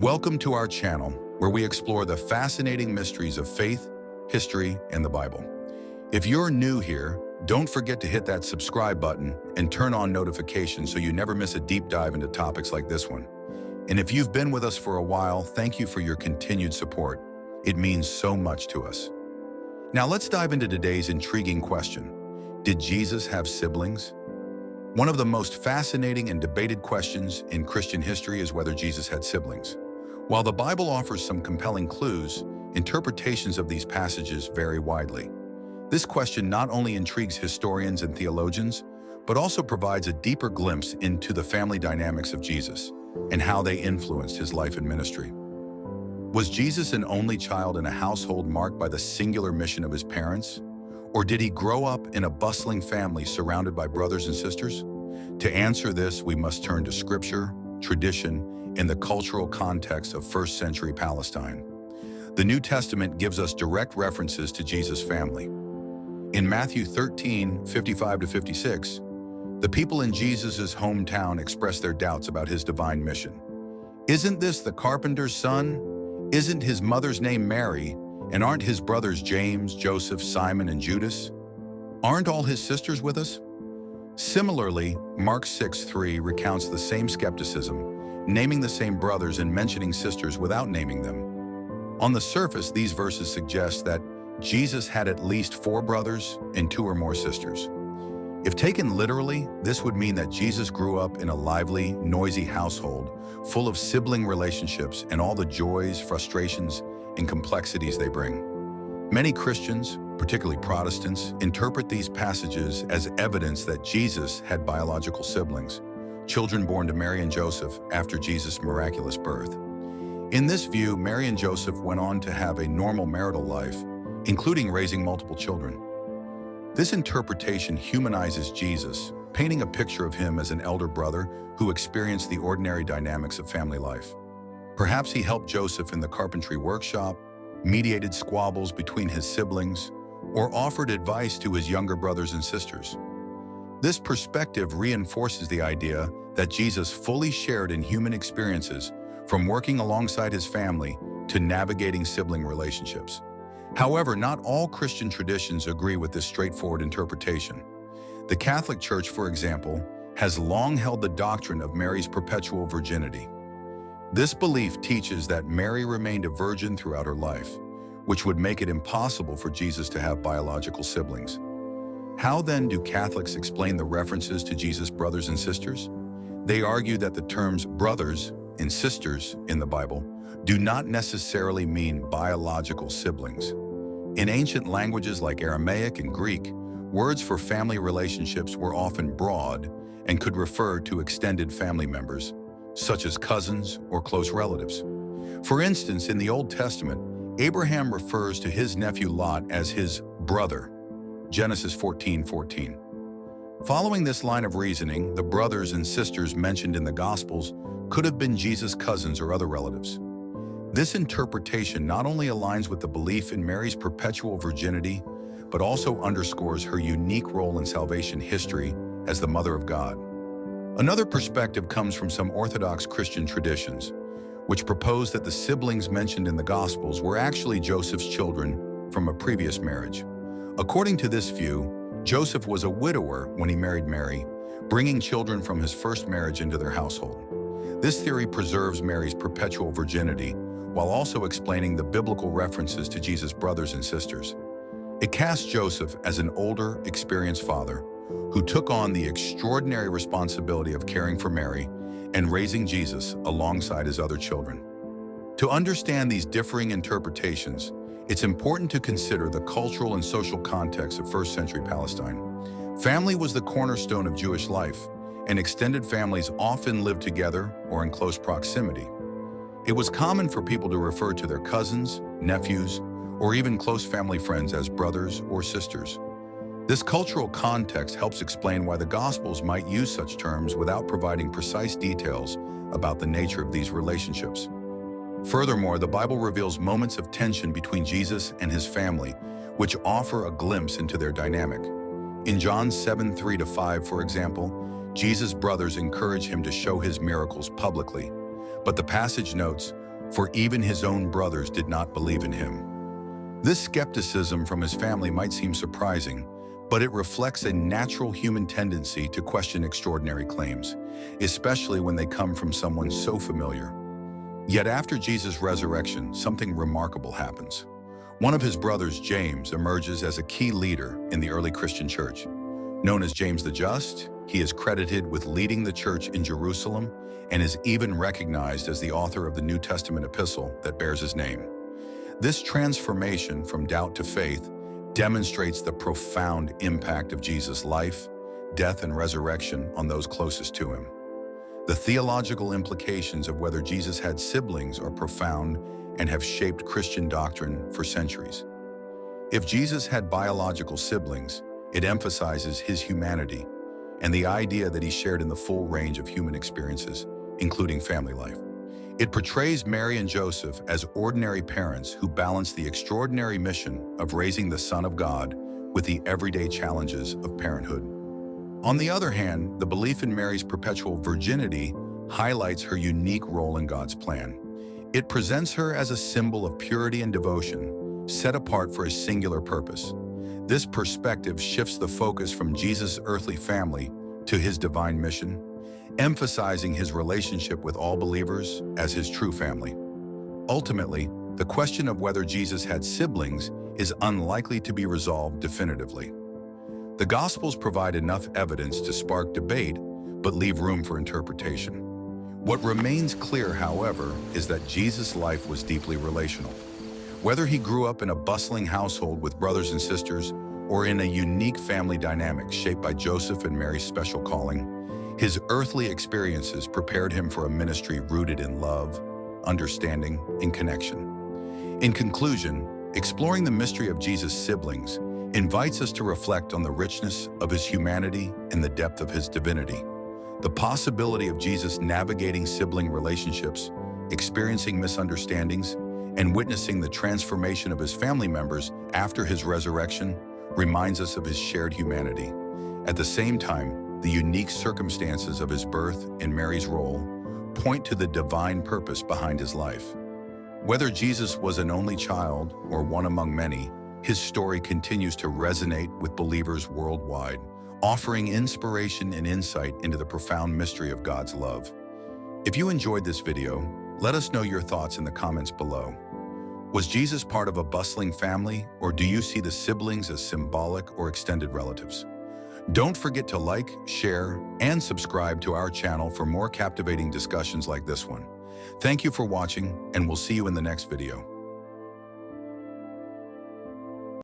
Welcome to our channel, where we explore the fascinating mysteries of faith, history, and the Bible. If you're new here, don't forget to hit that subscribe button and turn on notifications so you never miss a deep dive into topics like this one. And if you've been with us for a while, thank you for your continued support. It means so much to us. Now let's dive into today's intriguing question. Did Jesus have siblings? One of the most fascinating and debated questions in Christian history is whether Jesus had siblings. While the Bible offers some compelling clues, interpretations of these passages vary widely. This question not only intrigues historians and theologians, but also provides a deeper glimpse into the family dynamics of Jesus and how they influenced his life and ministry. Was Jesus an only child in a household marked by the singular mission of his parents? Or did he grow up in a bustling family surrounded by brothers and sisters? To answer this, we must turn to scripture, tradition, and the cultural context of first-century Palestine. The New Testament gives us direct references to Jesus' family. In Matthew 13:55-56, the people in Jesus' hometown express their doubts about his divine mission. Isn't this the carpenter's son? Isn't his mother's name Mary? And aren't his brothers James, Joseph, Simon, and Judas? Aren't all his sisters with us? Similarly, Mark 6:3 recounts the same skepticism, naming the same brothers and mentioning sisters without naming them. On the surface, these verses suggest that Jesus had at least 4 brothers and 2 or more sisters. If taken literally, this would mean that Jesus grew up in a lively, noisy household, full of sibling relationships and all the joys, frustrations, and complexities they bring. Many Christians, particularly Protestants, interpret these passages as evidence that Jesus had biological siblings, children born to Mary and Joseph after Jesus' miraculous birth. In this view, Mary and Joseph went on to have a normal marital life, including raising multiple children. This interpretation humanizes Jesus, painting a picture of him as an elder brother who experienced the ordinary dynamics of family life. Perhaps he helped Joseph in the carpentry workshop, mediated squabbles between his siblings, or offered advice to his younger brothers and sisters. This perspective reinforces the idea that Jesus fully shared in human experiences, from working alongside his family to navigating sibling relationships. However, not all Christian traditions agree with this straightforward interpretation. The Catholic Church, for example, has long held the doctrine of Mary's perpetual virginity. This belief teaches that Mary remained a virgin throughout her life, which would make it impossible for Jesus to have biological siblings. How then do Catholics explain the references to Jesus' brothers and sisters? They argue that the terms brothers and sisters in the Bible do not necessarily mean biological siblings. In ancient languages like Aramaic and Greek, words for family relationships were often broad and could refer to extended family members, such as cousins or close relatives. For instance, in the Old Testament, Abraham refers to his nephew Lot as his brother, Genesis 14:14. Following this line of reasoning, the brothers and sisters mentioned in the Gospels could have been Jesus' cousins or other relatives. This interpretation not only aligns with the belief in Mary's perpetual virginity, but also underscores her unique role in salvation history as the Mother of God. Another perspective comes from some Orthodox Christian traditions, which propose that the siblings mentioned in the Gospels were actually Joseph's children from a previous marriage. According to this view, Joseph was a widower when he married Mary, bringing children from his first marriage into their household. This theory preserves Mary's perpetual virginity, while also explaining the biblical references to Jesus' brothers and sisters. It casts Joseph as an older, experienced father who took on the extraordinary responsibility of caring for Mary and raising Jesus alongside his other children. To understand these differing interpretations, it's important to consider the cultural and social context of first-century Palestine. Family was the cornerstone of Jewish life, and extended families often lived together or in close proximity. It was common for people to refer to their cousins, nephews, or even close family friends as brothers or sisters. This cultural context helps explain why the Gospels might use such terms without providing precise details about the nature of these relationships. Furthermore, the Bible reveals moments of tension between Jesus and his family, which offer a glimpse into their dynamic. In John 7:3-5, for example, Jesus' brothers encourage him to show his miracles publicly. But the passage notes, for even his own brothers did not believe in him. This skepticism from his family might seem surprising, but it reflects a natural human tendency to question extraordinary claims, especially when they come from someone so familiar. Yet after Jesus' resurrection, something remarkable happens. One of his brothers, James, emerges as a key leader in the early Christian church. Known as James the Just, he is credited with leading the church in Jerusalem and is even recognized as the author of the New Testament epistle that bears his name. This transformation from doubt to faith demonstrates the profound impact of Jesus' life, death, and resurrection on those closest to him. The theological implications of whether Jesus had siblings are profound and have shaped Christian doctrine for centuries. If Jesus had biological siblings, it emphasizes his humanity and the idea that he shared in the full range of human experiences, including family life. It portrays Mary and Joseph as ordinary parents who balance the extraordinary mission of raising the Son of God with the everyday challenges of parenthood. On the other hand, the belief in Mary's perpetual virginity highlights her unique role in God's plan. It presents her as a symbol of purity and devotion, set apart for a singular purpose. This perspective shifts the focus from Jesus' earthly family to his divine mission, emphasizing his relationship with all believers as his true family. Ultimately, the question of whether Jesus had siblings is unlikely to be resolved definitively. The Gospels provide enough evidence to spark debate, but leave room for interpretation. What remains clear, however, is that Jesus' life was deeply relational. Whether he grew up in a bustling household with brothers and sisters, or in a unique family dynamic shaped by Joseph and Mary's special calling, his earthly experiences prepared him for a ministry rooted in love, understanding, and connection. In conclusion, exploring the mystery of Jesus' siblings invites us to reflect on the richness of his humanity and the depth of his divinity. The possibility of Jesus navigating sibling relationships, experiencing misunderstandings, and witnessing the transformation of his family members after his resurrection reminds us of his shared humanity. At the same time, the unique circumstances of his birth and Mary's role point to the divine purpose behind his life. Whether Jesus was an only child or one among many, his story continues to resonate with believers worldwide, offering inspiration and insight into the profound mystery of God's love. If you enjoyed this video, let us know your thoughts in the comments below. Was Jesus part of a bustling family, or do you see the siblings as symbolic or extended relatives? Don't forget to like, share, and subscribe to our channel for more captivating discussions like this one. Thank you for watching, and we'll see you in the next video.